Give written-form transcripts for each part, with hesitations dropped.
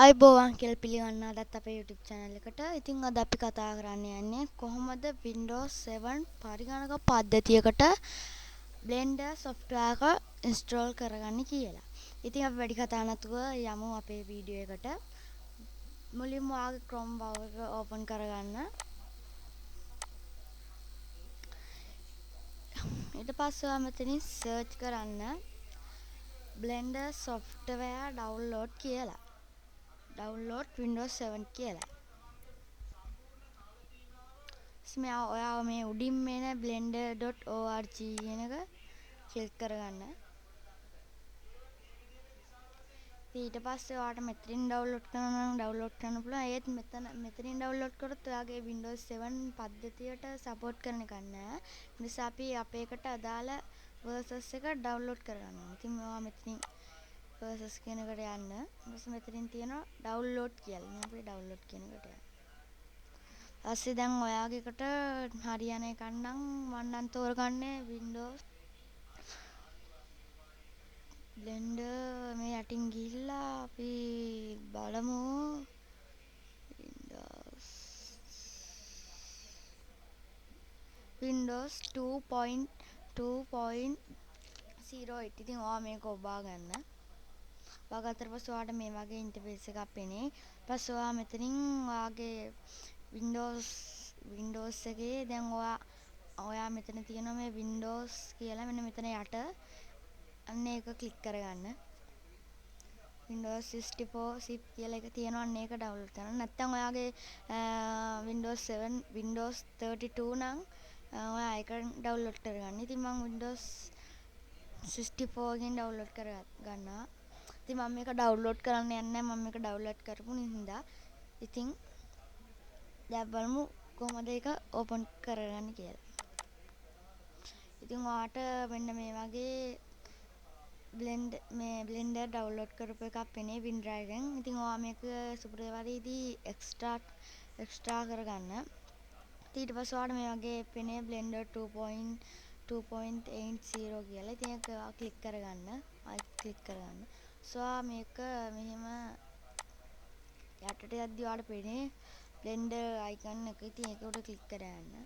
අයිබෝවන් කියලා පිළිගන්න අදත් අපේ YouTube channel එකට. ඉතින් අද අපි කතා කරන්න යන්නේ කොහොමද Windows 7 පරිගණක පද්ධතියකට Blender software එක install කරගන්නේ කියලා. ඉතින් අපි වැඩි කතා නැතුව යමු අපේ වීඩියෝ එකට. මුලින්ම ඔයාගේ Chrome browser එක open කරගන්න. ඊට පස්සේ ඔයා මෙතනින් search කරන්න Blender software download කියලා. download windows 7 කියලා. ඔයා මේ උඩින් මේන blender.org කියන එක ක්ලික් කරගන්න. ඊට පස්සේ ඔයාට මෙතනින් ඩවුන්ලෝඩ් කරනවා නම් ඩවුන්ලෝඩ් කරන්න පුළුවන්. ඒත් මෙතනින් ඩවුන්ලෝඩ් කරොත් ඔයාගේ windows 7 පද්ධතියට සපෝට් කරන එකක් නෑ. නිසා අපි අපේකට අදාළ versions එක ඩවුන්ලෝඩ් කරගන්නවා. ඉතින් ඔයා මෙතනින් versions කියන එකට යන්න. ඊට මෙතනින් තියෙනවා download කියලා. ඉතින් අපි download කියන එකට යන්න. ඊපස්සේ දැන් ඔයාගේ එකට හරියන එකක් නම් මම නම් තෝරගන්නේ Windows Blender මේ යටින් ගිහිල්ලා අපි බලමු Windows 2.2.08. ඉතින් ඔයා මේක ඔබා ගන්න. ඔබාගත්තට පස්සේ ඔයාට මේ වගේ ඉන්ටර්ෆේස් එකක් පෙනේ. ඊපස්සේ ඔයා මෙතනින් ඔයාගේ Windows එකේ දැන් ඔයා මෙතන තියෙනවා මේ Windows කියලා මෙන්න මෙතන යට අන්න ඒක ක්ලික් කරගන්න. Windows 64 zip කියලා එක තියෙනවා අන්න ඒක ඩවුන්ලෝඩ් කරන්න. නැත්නම් ඔයාගේ Windows 7 Windows 32 නම් ඔයා ඒක ඩවුන්ලෝඩ් කරගන්න. ඉතින් මම Windows 64 කින් ඩවුන්ලෝඩ් කරගන්නවා. ඉතින් මම මේක ඩවුන්ලෝඩ් කරන්න යන්නේ නැහැ. මම මේක ඩවුන්ලෝඩ් කරපු නිසා. ඉතින් දැන් බලමු කොහොමද ඒක ඕපන් කරගන්නේ කියලා. ඉතින් ඔයාට මෙන්න මේ වගේ Blender download කරපු එකක් පෙනේ WinDrive එකෙන්. ඉතින් ඔයා මේක සුපුරුදුපරිදි extra කරගන්න. ඊට පස්සේ ඔයාට මේ වගේ පෙනේ Blender 2.2.80 කියලා. ඉතින් ඒක ක්ලික් කරගන්න. ක්ලික් කරගන්න. ඔයා මේක මෙහෙම යටට යද්දි ඔයාට පෙනේ Blender icon එක. ඉතින් ඒක උඩ ක්ලික් කරගන්න.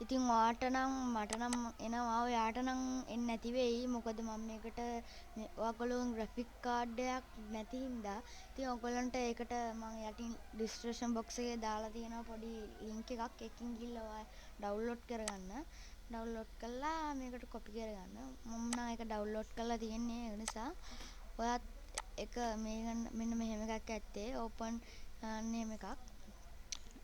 ඉතින් ඔයාට නම් මට නම් එනවා ඔයාට නම් එන්නේ නැති වෙයි. මොකද මම මේකට ඔයගොල්ලෝ graphic card එකක් නැති හින්දා ඉතින් ඔයගොල්ලන්ට ඒකට මම යටින් description box එකේ දාලා තියෙනවා පොඩි link එකක්. ඒකෙන් ගිහලා ඔයා download කරගන්න. download කරලා මේකට copy කරගන්න. මම නම් ඒක download කරලා තියෙන්නේ. ඒ නිසා ඔයාත් එක මෙන්න මෙහෙම එකක් ඇත්තේ open name එකක්.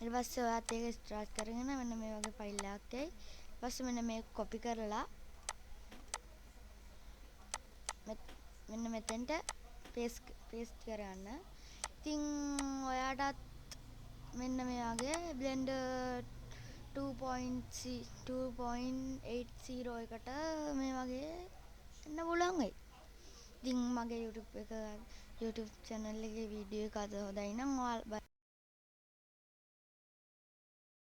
ඊට පස්සේ ඔයාත් ඒක ස්ටාර්ට් කරගෙන මෙන්න මේ වගේ ෆයිල් එකක් එයි. ඊට පස්සේ මෙන්න මේක කොපි කරලා මෙන්න මෙතෙන්ට පේස්ට් කරගන්න. ඉතින් ඔයාටත් මෙන්න මේ වගේ Blender 2.2.80 එකට මේ වගේ එන්න පුළුවන් වෙයි. ඉතින් මගේ YouTube channel එකේ වීඩියෝ එක අද හොඳයි නම් ඔයාලා